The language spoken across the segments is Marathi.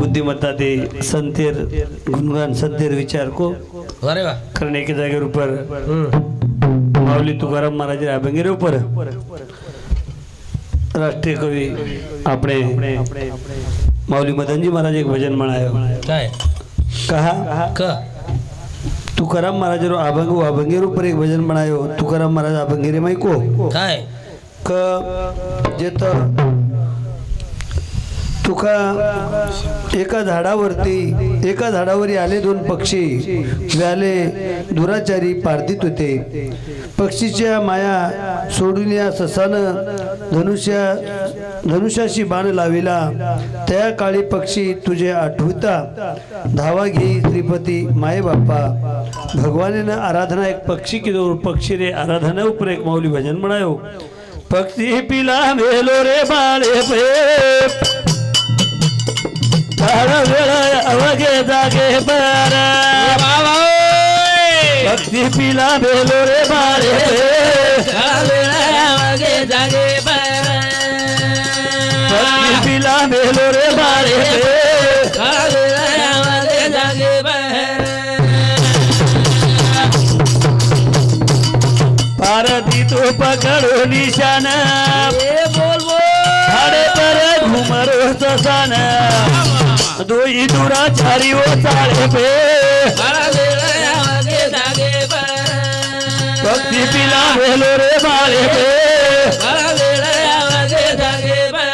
बुद्धिमत्ता दे संतेर गुणगान संतेर विचार को अरे वा करने के जागे ऊपर माऊली तुकाराम महाराज अभंगेर ऊपर राष्ट्रीय कवि अपने माऊली मदन जी महाराज एक भजन बनायो काय कहा क तुकाराम महाराज रो अभंगेर ऊपर एक भजन बनायो तुकाराम महाराज अभंगेरे माई को काय क जेत तुका एका झाडावरी आले दोन पक्षी व्याले दुराचारी पारदीत होते पक्षीच्या माया सोडून या ससानं धनुष्याशी बाण लाविला त्या काळी पक्षी तुझे आठवता धावा घेई श्रीपती माये बाप्पा भगवान आराधना एक पक्षी की दो पक्षी रे आराधना ऊपर एक माऊली भजन बनायो पक्षी पिला मेलो रे बाळे पे अवगे जागे पर पक्षी पिला मेलो रे बाळे पे अवगे जागे पर पक्षी पिला मेलो रे बाळे पे अवगे जागे पर पारदी तो पकड़ो निशान बोल झाड़े पर घुमरो ससान दोई दुराचारी वो चाले पे अवगे जागे पर पक्षी पिला भेलो रे बाळे पे अवगे जागे पर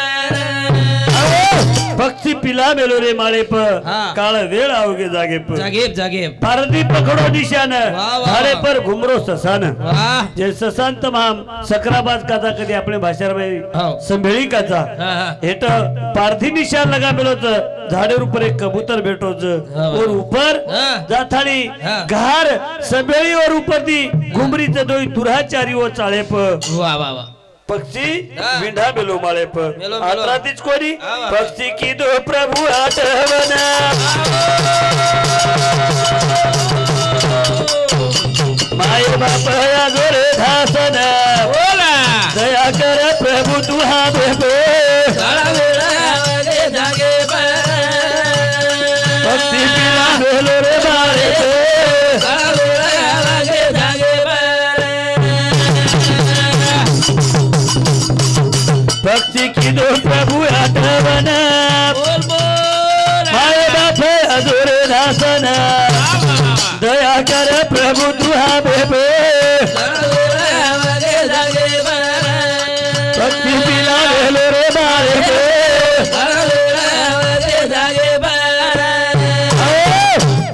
पक्षी पिला भेलो रे माळे पर हाँ। काळ वेळ आवगे जागे पर जागेब जागेब पारदी पकड़ो निशान वाह। झाड़े पर घुमरो ससान वाह जे ससान तमाम सकराबाज काचा कधी आपले भाषार हो संभेळी काचा हाँ हाँ हेट पारधी निशान लगा मिलोच झाडेर ऊपर एक कबूतर बैठोच और ऊपर हाँ। जाथाली हाँ। घार संभेळी और ऊपर दी घुमरीच दोई दुराचारी वो चाळे प वाह वाह वाह पक्षी हाँ। विंढा मेलो माळे प मेलो, मेलो। आत्रातीच कोणी हाँ, वाह। पक्षी की दो प्रभु आठवण माय बाप या जोरे धासन बोला दया कर प्रभु तू हा बेबे अवगे जागे पर पक्षी पिला भेलो रे बाळे पे अवगे जागे पर पक्षी की दो प्रभु आठवण बोल बोल माय बाप अधुरे दासन दया कर प्रभु तू हा बेबे अवगे जागे पर पक्षी पिला भेलो रे बाळे पे अवगे जागे पर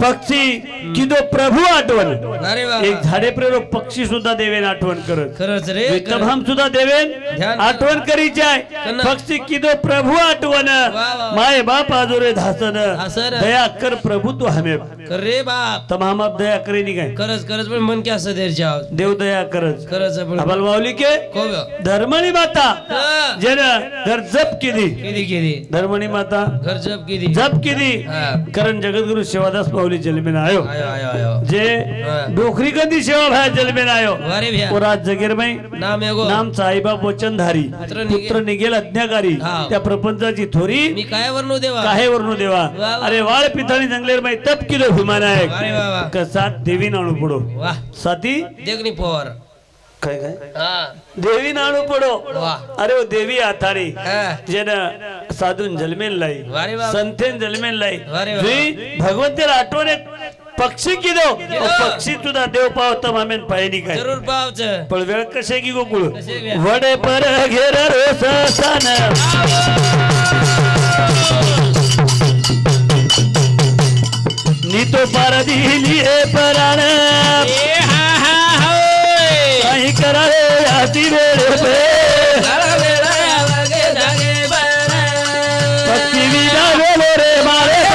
पक्षी की दो प्रभु आठवण अरे वाह एक झाडे प्रेरो पक्षी सुद्धा देवेन आठवण करत खरंच रे तमाम सुद्धा देवेन ध्यान- आठवण करीची आहे कन्ना. पक्षी की दो प्रभु आठवण वाह. माय बाप आजोरे धासन धासन. दया कर प्रभु तू हमे कर रे बाप तमाम आप दया करेनी काय खरंच खरंच पण मन की असं देरच्या देव दया करत खरंच पण अबल माऊली के कोव्य धर्मणी माता जन घर जप केली किती किती धर्मणी माता घर जप किती जप केली हा. कारण जगद्गुरु शिवादास माऊली जन्मेन आयो आयो आयो आयो जे हा. डोकरी कंदी सेवा भाया जन्मेन आयो वारे भ्या और आज जगेर में नाम एगो नाम साईबाब वचनधारी पुत्र निघेल. पुत्र निघेल अज्ञाकारी हा. त्या प्रपंचाची थोरी मी काय वरनो देवा काहे वरनो देवा वा. अरे वाळ पिथाणी जंगलेर में तप किलो विमानायक अरे वा वा कसात देवी नाणू पडो वाह साथी देखनी पोर काय काय हा देवी नाणू पडो वाह. अरे ओ देवी आथाणी हा. जेन साधून जन्मेन लाई वारे वा. संतेन जन्मेन लाई वारे वा. जुई भगवंतेर आठवण एक पक्षी किदो पक्षी सुद्धा देव पावता मामेन पायनी काय जरूर पावच पण वेळ कसे की गोकुळ कसे व्या? वडे पर घेर रोसान नीतो पार दिली पराण काही करावे आती वेळ पे पक्षी विना वेलो रे मारे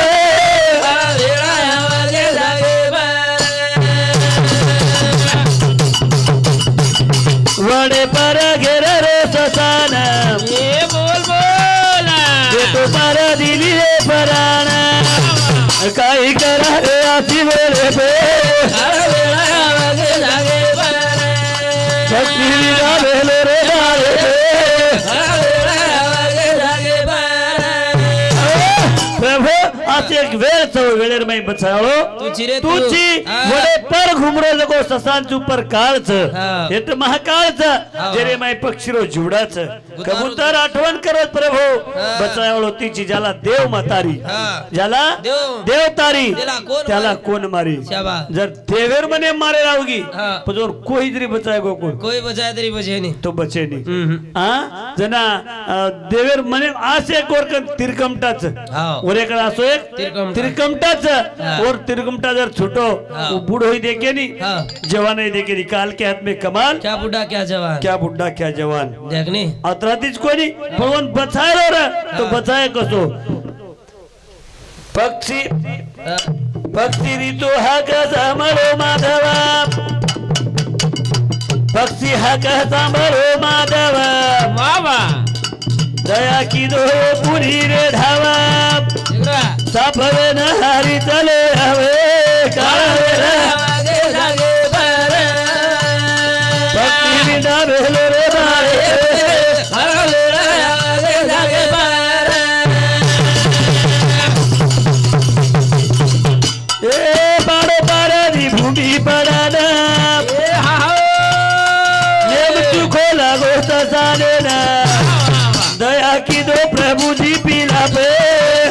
वडे पर घेर रोसान नीतो पार दिली पराण काही करावे आती वेळ पे पक्षी विना वेलो रे मारे प्रभू आज एक वेळ चव वेळेर माई बचावलो तुझी रे तू. तुझी हा. वडे पर घुमरो जगो ससांच उपर काळच हा. हे तर महाकाळच जेरे माई पक्षीरो जुडाच कबूतर आठवण करत प्रभू हा. बचावलो तिची ज्याला देव म्हातारी हा. ज्याला देव. देव तारी त्याला कोण त्याला मारी? कोण मारी शाबास. जर देवेर मने मारे रावगी हा. पण जोर कोई तरी बचाय गो कोण कोई बचाय तरी बचे नहीं. तो बचे नहीं जना देवेर मने आसे कोर तिरकमटाच हाव. ओरेकडे असो एक तिरकमटा. तिरकमटाच हा. और तिरकमटा जर छोटो हा. वो बूढ़ो ही देखे नहीं हा. जवान ही देखे नहीं काल के हाथ में कमाल क्या बुढ़ा क्या जवान. क्या बुड्ढा क्या जवान देखनी. अत्रातीच कोणी पण बचायलो रे तो बचाय कसो पक्षी हा. पक्षी ऋतू हा कसा मरो माधवा पक्षी हा कसा मरो माधवा बाबा. दया की दो पुरी रे धावा इकडा. साफवे न हारी चले हवे काळे रे जागे जागे बरं. पक्षी विना भेलो रे बाळे जागे जागे बरं. ए बाळो बाळारी भूमी पडाना ए हा हा. नेम चुको लागो ससाने ना दया की दो प्रभु जी पीला पे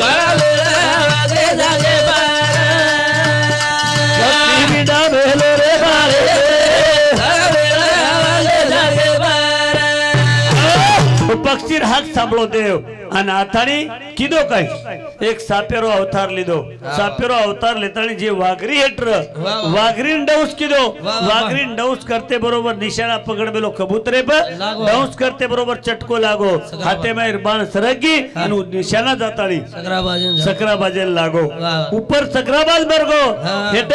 जागे जागे बरं. पक्षी विना भेलो रे बाळे जागे जागे बरं. पक्षी हाक सांभळो देव आणि आतानी किदो काय एक सापेरो अवतार लिदो सापेरो अवतार लेतानी जे वाघरी हेटर वा. वाघरीन डौस किदो वा. वाघरीन डौस करते बरोबर निशाणा पकड बेलो कबूतरे पर लागो. डौस करते बरोबर चटको लागो हाते में बाण सरगी आणि निशाणा जाताळी सकरा बाजून जा. सकरा बाजेल लागो वा. ऊपर सकराबाज मरगो हा. हेट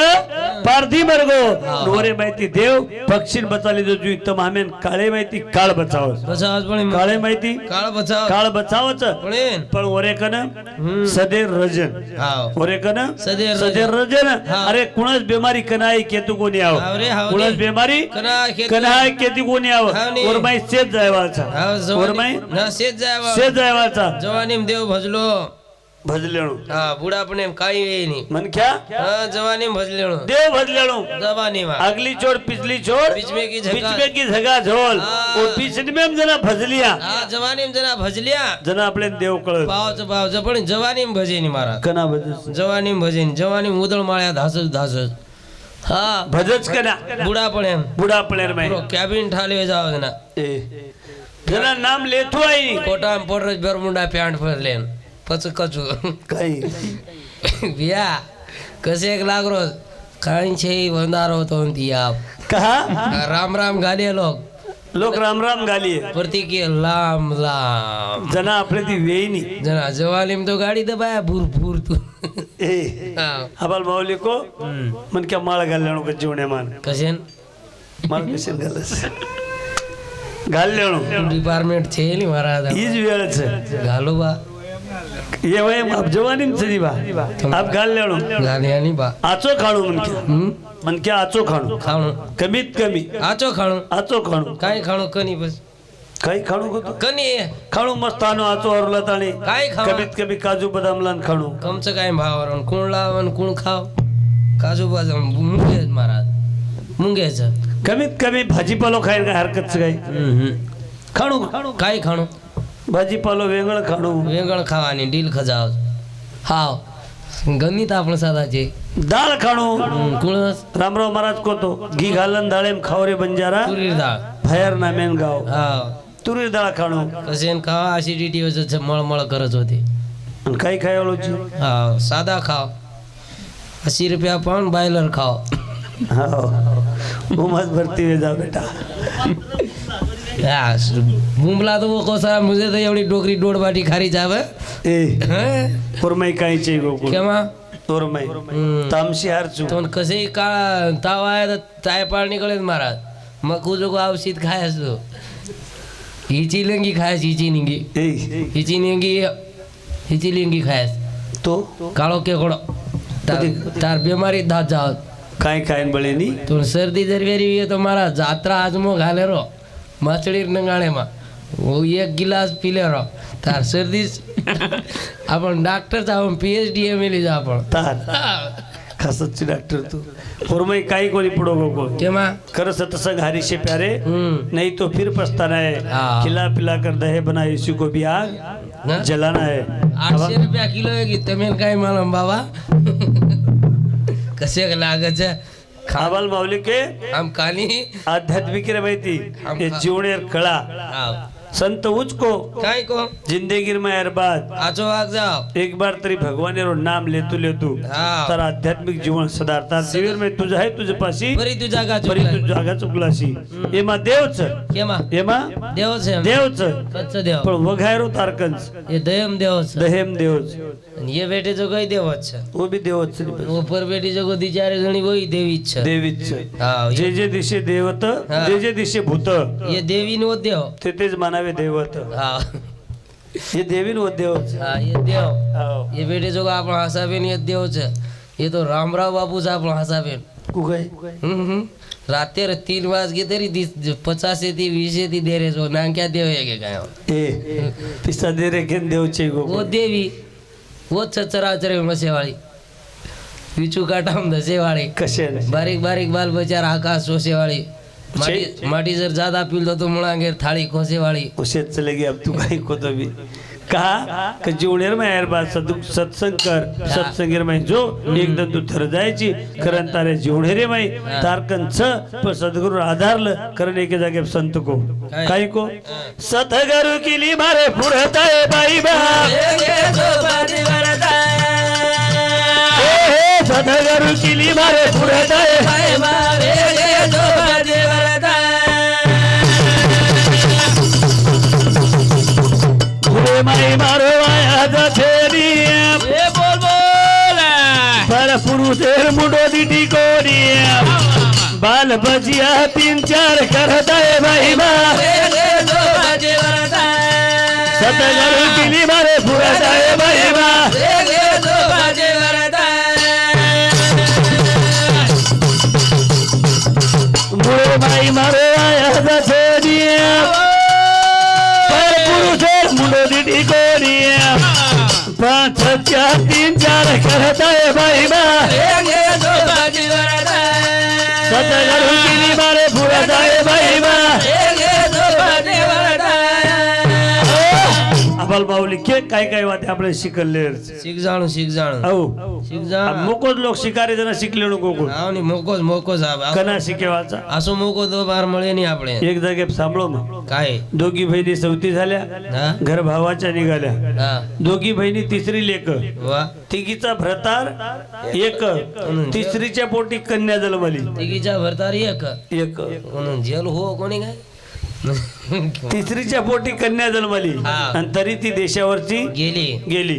पारधी मरगो नोरे माहिती देव पक्षी बचाली जो जू तमामेन काळे माहिती काळ बचाव बचाव पण काळे माहिती काळ बचाव काळ बचावच पण पण ओरेकन सदेर रजन हाव. ओरेकन सदेर सदेर रजन हा. अरे कुणच बेमारी कनाई केतू कोणी आव हाव रे, हाव कुणच रे. बेमारी कनाई कनाई केती कोणी आव हाव नी. ओरमाई सेज जायवाचा हाव ओरमाई जवानी ना शेत जावा. सेज जायवाचा जवानीम देव भजलो. भजलेणो हा बुढापणे काही वेळ नाही. मन क्या हा जवानीम भजलेलो. देव भजलेणो जवानीम हा. अगली चोर पिछली चोर बीच में की झका. बीच में की झगा झोल हा. ओ पिछली में जना भजलिया हा जवानीम जना भजल्या. जना आपले देव कळत पावचं पावचं पण जवानीम भजेनी महाराज. कना भजस जवानीम भजेनी जवानीम उदळ माळ्या धासच धासच. हा भजच कना बुढापणे बुढ़ा प्लेयर में कॅबिन ठाले जाव ना. जना नाम लेतो आई कोटा पोटरच बरमुंडा पॅन्ट फरलेन पच कचू. काही बिया कसे एक लाग रोज काळींचे वंदार होतो ती आप कहा राम राम गाले लोक लोक राम राम गालिये प्रतीक लांब लांब जना आपले ती वेईनी जना जवानीम तो गाडी दबाया भूर भूर तू. ए हा. हबाल माऊली को मन क्या माळ घालणो का जीवने मान कशेन माळ कशी घालस घालणो डिपार्टमेंट छे नी महाराज. हीच वेळच घालो बा ये वय आप जवानीम चली बा आप घालणो घाले आणि बा आचो खाणू मन क्या आचो खाणू खाणू कमीत कमी आचो खाणू आचो खाणू काय खाणू कनी बस काही खाणू होतो कनी खाणू मस्त आणू आचो अरला आणि काय खावा? कमीत कमी काजू बदाम लान खाणू कमचं काय भावावर कोण लाव कोण खाव काजू बाजू मुंगे महाराज मुंग्याचं. कमीत कमी भाजीपालो खायला काय हरकत काही खाणू काय खाणू भाजीपालो वेगळं खाणू वेगळं खावा आणि डील खजाव हाव गणित आपण साधाचे. डाळ खाणू कुळस रामराव महाराज कोतो घी घालन डाळेम खावरे बंजारा तुरीर डाळ फायर नामेन गाव हाव तुरी डाळ खाणू कसेन खावा ऍसिडिटी वजन मळमळ करत होते. आणि काही खायलोची हाव साधा खाव 80 रुपया पाऊंड बॉयलर खाव. हो उमस भरती हुए जा बेटा मुंबला तो वो कोसा मुझे तो एवढी डोकरी डोड बाटी खारी जावे. ए पुरमई काही चे गोकुळ केव्हा तोरमई तामशी हारचू तो कसे काळा ताव आहे तर ताय पाळणी कळेल महाराज. मग कुजो औषध खाय असतो हिची लिंगी खायची हिची निंगी ए हिची निंगी हिची लिंगी खायस तो काळो केकडो तार बिमारी दात जाव काय खायन बळेनी तो सर्दी जर वेरी तो महाराज जात्रा आजमो घाले रो माचडीर नंगाळे मा वो एक गिलास पीले रहो तार सर्दी आपण डॉक्टर था आपण PhD मिली जा आपण तार खासच डॉक्टर तू फरमाई काही कोणी पुढो गो केमा कर सत्संग हरि से प्यारे नहीं तो फिर पछताना है हाँ। खिला पिला कर दहे बना यीशु को भी आग ना? जलाना है 800 रुपया किलो है की तमेन काय मालूम बाबा कसे लागत है खाबाल माऊली के हम खाली आध्यात्मिक रे माहिती हम ये खा- जीवनेर कळा आओ संत उचको काय को जिंदगी में अरबाद आजो आग जाओ एक बार तरी भगवान रो नाम लेतू हाँ। तर आध्यात्मिक जीवन सदारता शिविर में तुझ आहे तुझे पाशी बरी तू जागा बरी चुकला तू जागा चुकलाशी एमा देवच केमा एमा देव છે देवच कच्च देव पण वघायरो तारकंच ये दयम देव છે दहेम देवच અને ये बेटे जो कई देव જ છે वो भी देवच ઉપર બેટી જો દી ચારે જણી વही દેવી જ છે देवीच હા जे जे दिशे देवत हा. जे जे दिशे भूत ये देवी નો દેવ ते तेच मानावे देवत હા हे देवीन व देवच હા ये देव हाव. ये बेटे जो આપણો હાસાબેન ये देव છે ये तो रामराव बापू છે આપણો હાસાબેન उगाय રાતે 3 વાગે તરી 50 થી 20 થી દેરે જો ના ક્યાં દેવ હે કે કાયો ए पिसा दे रे केन देवचे गो वो देवी वो चचराचरे मसेवाળી બીચું કાટામ દસેવાળી कशे बारीक बारीक बाल बचार आकाश सोसेवाળી माटी जर ज्यादा पील तो मुळांगेर थाळी खोसेवाળી उसे चले गए अब तू काही को तो भी कहा कि जीवनेर में यार बात सत्संग कर सत्संगेर में जो एकदम तू थर जायची कारण तारे जीवनेरे में तारकन छ पर सद्गुरु आधारल कारण एके जागे संत को काही को सतगुरु के लिए मारे पुरता है बाई बा सतगुरु के लिए मारे पुरता है भूले माई मारो आया जथेरी बोल बोल पर पुरुषेर मुंडो दीटी कोरी बाल बजिया 3-4 करता है भाई बा सतगुरु के लिए मारे पुरता है भाई बा भूले माई मारो आया जथेरी पर पुरुषेर मुंडो दीटी कोरी 5-4 करता है भाई बा सतगुरु के लिए मारे पुरता है भाई बा अबल बावली के काय वाते आपले शिकले શીખ જાણું औ શીખ જાણ मोकोज लोक शिकारे जना शिकले नको को આવની મોકો જ આવે कना शिकेवाचा આસો મોકો તો બાર મળે નહીં આપણે एक जागे सांभाळो मग काय दोघी बहिणी सवती झाल्या हा घर भावाच्या निघाल्या हा दोघी बहिणी तिसरी लेक वा तिघीचा भ्रतार एक तिसरीच्या पोटी कन्या जन्मली तिघीच्या भरतार एक एक जेल हो कोणी काय तिसरीच्या पोटी कन्या जन्मली हा. आणि तरी ती देशावरची गेली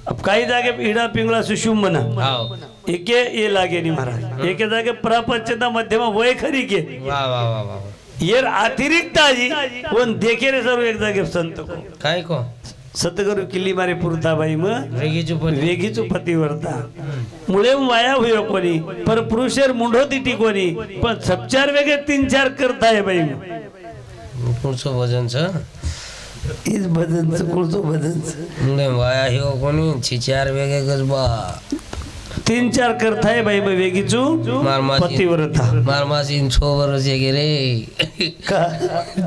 अब काही जागे इडा पिंगळा सुशुम म्हणा हाव एके ये लागे नी महाराज एके जागे प्रपंचता मध्यमा वय खरी के वा वा वा वा येर अतिरिक्त आजी पण देखे रे सर्व एक जागे संत को काय को सतगुरु किल्ली मारे पुरताबाई मग वेगीची पण वेगीचो पतिव्रता मुळे वाया हुयो कोणी पर पुरुषेर मुंढो तिटी कोणी पण सबचार वेगे 3-4 करताय बाई पुढचं वजन छ इस भजन कुळचो भजन मुळे वाया हे कोणी छिचार वेगे गजबा 3-4 करताय बाई मग वेगीचो मारमाची पतिव्रता मारमाची 6 वर्ष गे रे का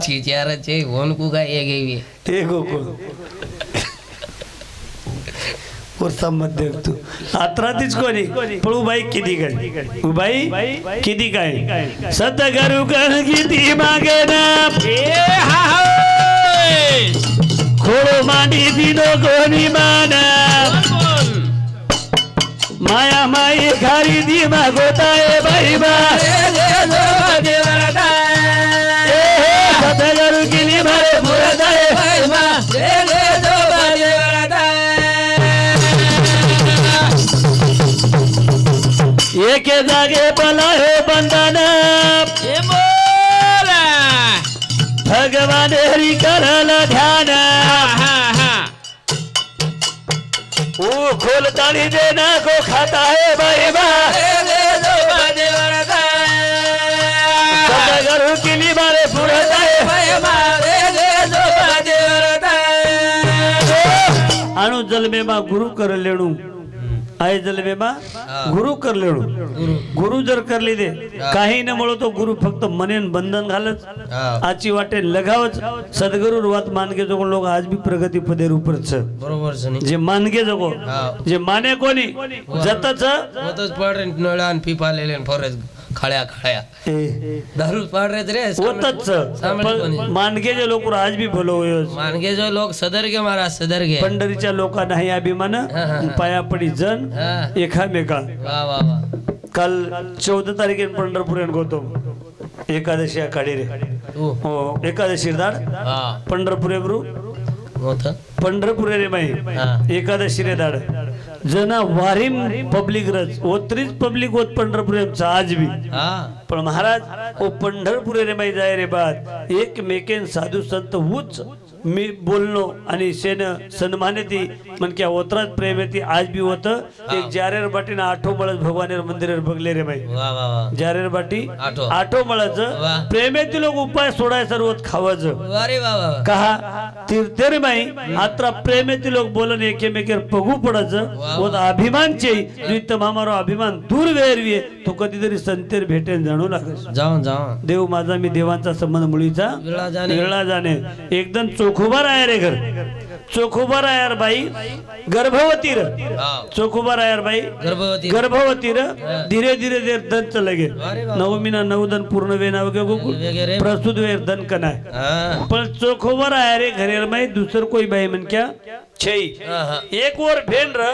छिचार છે વોન કુ કા એ ગઈ ते गोकुळ कोर्सा मध्ये तू आत्रातीच कोणी पण उबाई किती काय उबाई किती काय सतगुरु कण किती मागे ना खोळो मांडी दिनो कोणी माना माया माई घारी दी मागोताय बाई बा सतगुरु केली मारे पुरताय बाई बा एके जागे पला हे बंधन भगवान हरी करल ध्यान ओ खोल ताली देना को खाता है भाई बा सतगुरु के लिए मारे पुरता है जलमे मा गुरु कर लेणू आहे जलमे मा गुरु कर लेणू गुरु जर करली दे काही न म्हणो तो गुरु फक्त मनेन बंधन घालच आची वाटे लगावच सद्गुरु रुवात मानगे जो लोक आज भी प्रगती पदे रूपच बरोबर सनी जे मानगे जगो जे माने कोणी जतच होतच पड नळा आणि पिपा लेले फॉरेस्ट खळ्या खळ्या दारू पाड रे होतच मानगे जे लोक आज भी भलो होय मानगे जो लोक सदरगे महाराज सदरगे पंढरीच्या लोकांना नाही अभिमान पाया पडी जन एकामेका वा वा वा काल 14 तारखेला पंढरपूर गोतो एकादशी आखाडी रे हो एकादशी दाड हा पंढरपूर ब्रू होत पंढरपूर रे माई एकादशी रे दाड जना वारीम पब्लिक रच ओत्रीच पब्लिक होत पंढरपूर आज भी हा पण महाराज ओ पंढरपूर रे माई जाय रे बाद एक मेकेन साधू संत हुच मी बोललो आणि सेन सन्मानिती मनक्या ओतरात प्रेम येते आज भी होत एक जारेर बाटी ना आठो मळज भगवानेर मंदिरेर बगले रे बाई वा वा वा जारेर बाटी आठो आठो मळज वा. प्रेमेती लोक उपाय सोडाय सर्वत खावज अरे वा वा वा. कहा तीर्थेर माई आत्रा प्रेमेती लोक बोलन एकेमेकेर पगू पडज ओत अभिमान चे जुत मामारो अभिमान दूर वेरवी तो कधीतरी संतेर भेटेन जाणू लागस जाऊन जाऊन देव माझा मी देवांचा संबंध मुळीचा वेगळा जाणे एकदम चोखोबार आहे रे घर चोखोबार आहे यार बाई गर्भवती र चोखोबार आहे यार बाई गर्भवती र धीरे धीरे देर दन चले गे नवमीना 9 दन पूर्ण वेना वगैरे प्रस्तुत वेर दन कनाय पण चोखोबार आहे रे घरेर माई दुसर कोई बाई मन क्या छई एक और भेन र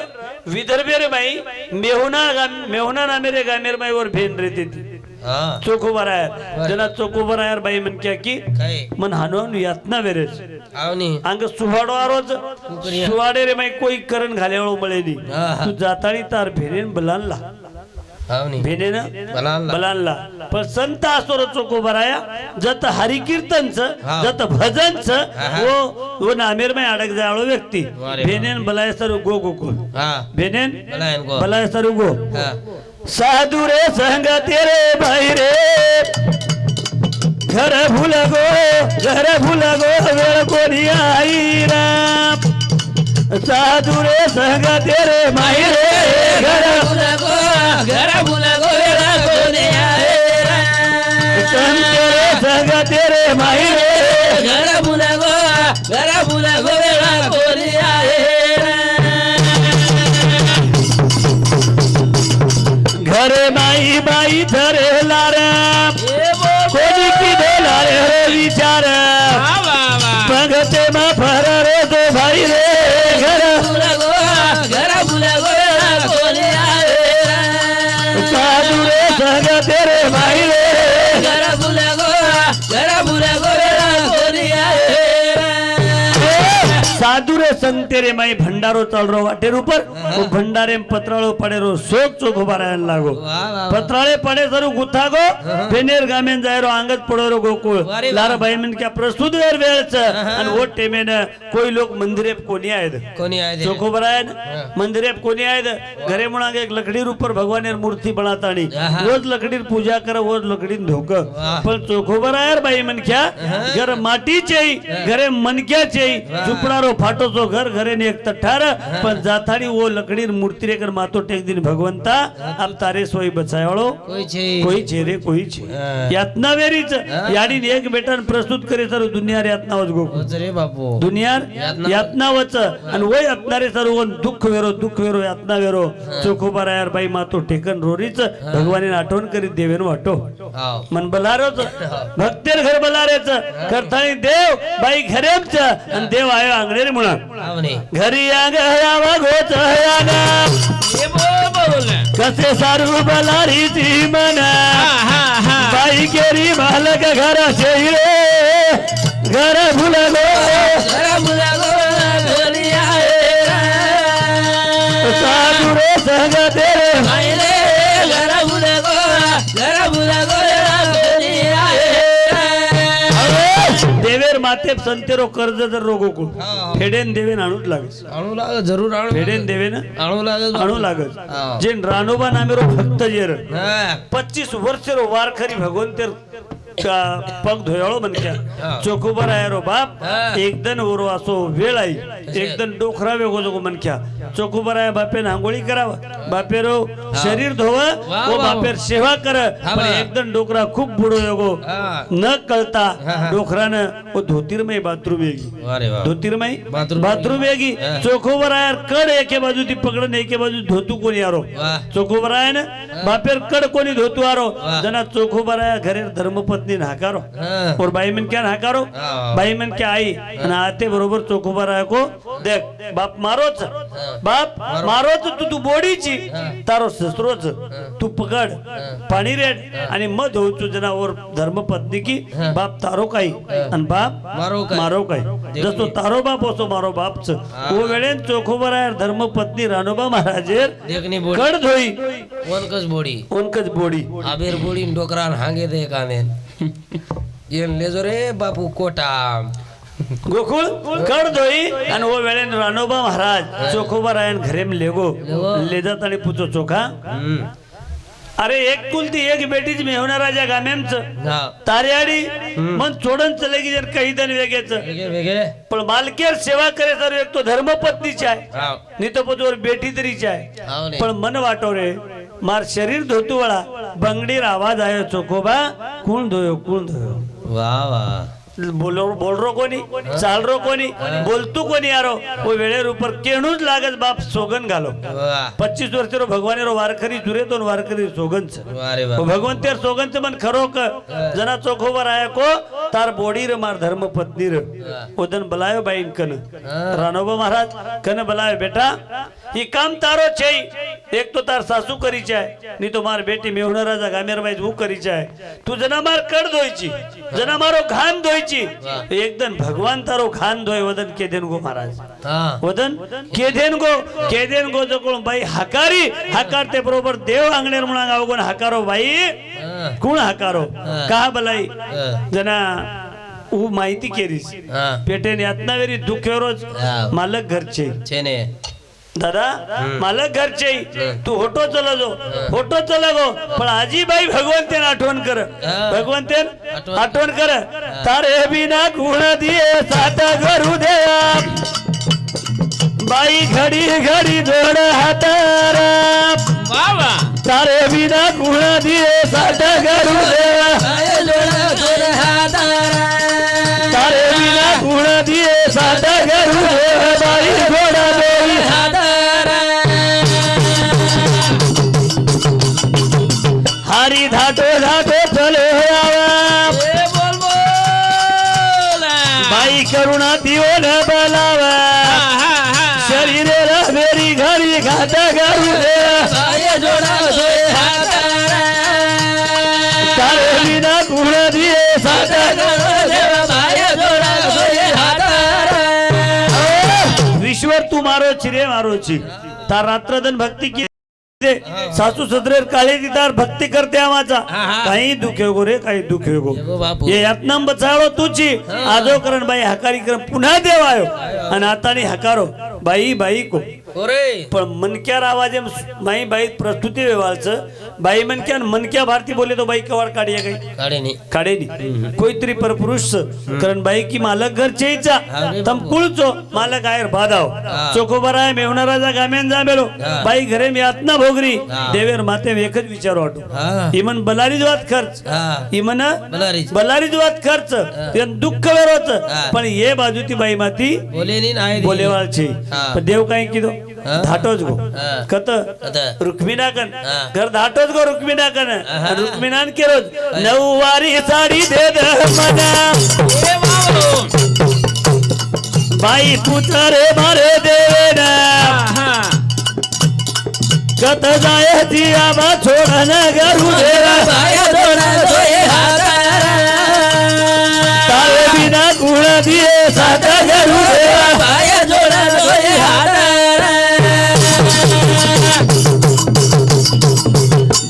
विदर्भे रे बाई मेहुना नामे रे गामेर माई और भेन रे ती चोखोबार आहे जना चोखोबार आहे बाई मन क्या की मन हानून यातना वेरेच अंग सुहाडो आरोज सुहाडे रे माई कोई करण घालेवळो मळेनी तू जाताळी तार भेनेन बलानला भेनेन बलानला पण संत असो चोखोबार आहे जत हरि कीर्तनच जत भजनच वो नामेर में अडक जाळो व्यक्ती भेनेन बलाय सर गो गो भेनेन बलाय सर गो साधु रे संग तेरे भाई रे घर भूल गो वेळ कोणी आई राम साधु रे संग तेरे भाई रे घर भूल गो वेळ कोणी आई राम संत रे संग तेरे भाई रे घर भूल गो वेळ कोणी आई घरे माई बाई धरे लारा कोणी की देला रे विचार बघते मा फर रे दो भाई रे घर साधू रे संग तेरे भाई रे साधु रे संग तेरे माई भंडारो चालरो वाटेर ऊपर वो भंडारे पत्राळो पडेरो सोक चोखोबार आयन लागो पत्राळे पडे सरू गुथागो फेनेर गामेन जायरो अंगत पडोरो गोकुळ लारा भाई मन क्या प्रस्तुत वेर वेळच आणि वो टेमेन कोई लोक मंदिरे कोणी आहेत चोखोबार आयन मंदिरे कोणी आहेत घरे मुळांग एक लकडीर ऊपर भगवानेर मूर्ती बनाताणी रोज लकडीर पूजा कर रोज लकडीर धोक पण चोखोबार आयर भाई मन क्या घर माटीचे घरे मनक्याचे झुपडारो फाटो सो घर घरे ने एक तठार पण जाथाडी वो लकडीर मूर्ती रे कर मातो टेक दिन भगवंता अब तारे सोई बचायवाळो कोई छे रे कोई छे यातना वेरीच याडी एक बेटन प्रस्तुत करे सर दुनिया रे यातना वच गो रे बापू दुनिया यातना वच आणि वो यातना रे सर दुःख वेरो यातना वेरो चोखोबार यार बाई मातो टेकन रोरीच भगवाने आठवण करी देवेन वाटो मन बलारोच भक्तेर घर बलारेच करतानी देव बाई घरेच आणि देव आयो आंगणे रे मुळा घरी आवा गोच कसे सारू बलारीची मना बाई केरी मालक घराचे घर भुलगो साधू रे संग तेरे देवेर माते संतेरो कर्ज जर रोगो को फेडेन देवेन आणूच लागे जरूर फेडेन देवेन आणू लागे जे रानोबा नामेरो भक्त जेर 25 वर्षेरो वारखरी भगवंतेर पग धोयाळो मनक्या चोखोबा रायरो बाप एकदन ओरो असो वेळ आई एकदन डोखरा वेगो जोगो मनक्या चोखोबा राय बापे आंघोळी करावा बापेरो शरीर धोव ओ बापेर सेवा कर पण एकदन डोकरा खूप बुडो योगो न कळता डोखरानं ओ धोतीरमय बाथरूम येगी धोतीरमय बाथरूम येगी चोखोबा रायर कड एके बाजू ती पकडन एके बाजू धोतू कोणी आरो चोखोबा रायन बापेर कड कोणी धोतू आरो जना चोखोबा राय घरे धर्मपत्नी हाकारो और बाई मन क्या हाकारो बाई मन क्या आई आणि आते बरोबर चोखोबा राय को देख बाप मारोच तू बोडीची तारो ससरोच तू पकड पाणी रेड आणि मध होचू जनावर धर्मपत्नी की बाप तारो काही आणि बाप मारो काही जसो तारो बाप असो मारो बापच ओ वेळेन चोखोबा राय धर्मपत्नी रानोबा महाराजेर कड धोई ओनकच बोडी आबेर बोडी डोकरान हांगे दे काने येन लेजो रे बापू कोटा गोकुळ कड धोई आणि ओ वेळेन रानोबा महाराज चोखोबा रायन घरेम लेगो ले जात आणि पुचो चोखा अरे एक कुलती एक बेटीच मेहना राजा गामेमच तार्याडी मन सोडून चले की जर काही दन वेगेच पण मालकेर सेवा करे तर एक तो धर्मपत्नीची आहे नाही तो पदवर बेटी तरीची आहे पण मन वाटो रे मार शरीर धोतू वळा बंगडीर आवाज आयो चोखोबा कोण धोयो वा वा बोलरो कोणी चालरो कोणी बोलतू कोणी आरो वो वेळेर ऊपर केणूच लागत बाप सोगन घालो 25 वर्ष रो भगवान रो वारखरी जुरे दोन वारखरी सोगनच भगवान तेर सोगनच मन खरो क जना चोखोबर आया को तार बोडी रे मार धर्म पत्नी रे ओदन बलायो बाईन कन रानोबा महाराज कन बलायो बेटा ही काम तारो छै एक तो तार सासू करी चाय नी तो मार बेटी मेहुणा राजा गामेर बाई वो करी चाय तू जना मार कड धोईची जना मारो घान धोईची एकदम भगवान तारो घान धोय वदन के देन गो महाराज वदन के देन गो जो कोण बाई हकारी हकारते बरोबर देव आंगणेर म्हणा गावगोन हकारो बाई कोण हकारो का बलाई जना ऊ माहिती केरीस पेटेने यातनावेरी दुखेरोज मालक घरचे छेने दादा मालक घरचे तू होटो चला गो पण आजी बाई भगवंतेन आठवण कर भगवंतेन आठवण कर तारे बिना गुण दिए साता करू दे बाई घडी घडी जोड हातारा बाबा तारे बिना गुण दिए साता करू दे तारे बिना गुण दिए साता करू दे बाई घोडा देई हारी धाटो धाटो चले बाई करुणा दिवोन बलावा शरीरे मेरी घरी खाता करू दे तारे बिना गुण दिए साता ईश्वर तू मारो चिरे मारो ची तार रात्रदन भक्ती की सासू सदरेर काळे दिदार भक्ती करते आमाचा काही दुखे गो रे काही दुखे गो ये यातनाम बचावो तुची आजो करण बाई हकारी कर पुन्हा देव आयो आणि आतानी हकारो बाई बाई को पण मनक्यार आवाजे माई बाई प्रस्तुती व्यवहारचं बाई मनक्या भारती बोले तो बाई कवाड काढिया काही काढे नी कोईतरी परपुरुष कारण बाई की मालक घर चेईचा तम कुळचो मालक आयर बादाव चोखोबराय मेवना राजा गामेन जामेलो बाई घरे मी आत्ना भोगरी देवेर माते एकच विचार वाटो इमन बलारीज वात खर्च इमन बलारीज वात खर्च दुःख वेरोच पण ये बाजू ती बाई माती बोलेवाळची पण देव काही किदो धाटोच गो कत रुक्मिणाकन घर धाटोच गो रुक्मिणाकन रुक्मिणान केरोज नऊवारी साडी दे द मना बाई पुतरे मारे देवेना कत जाय ती आबा छोडन गरु देवा तारे बिना गुण दिए साता गरु देवा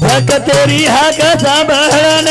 भक्त तेरी हाक सांभाळन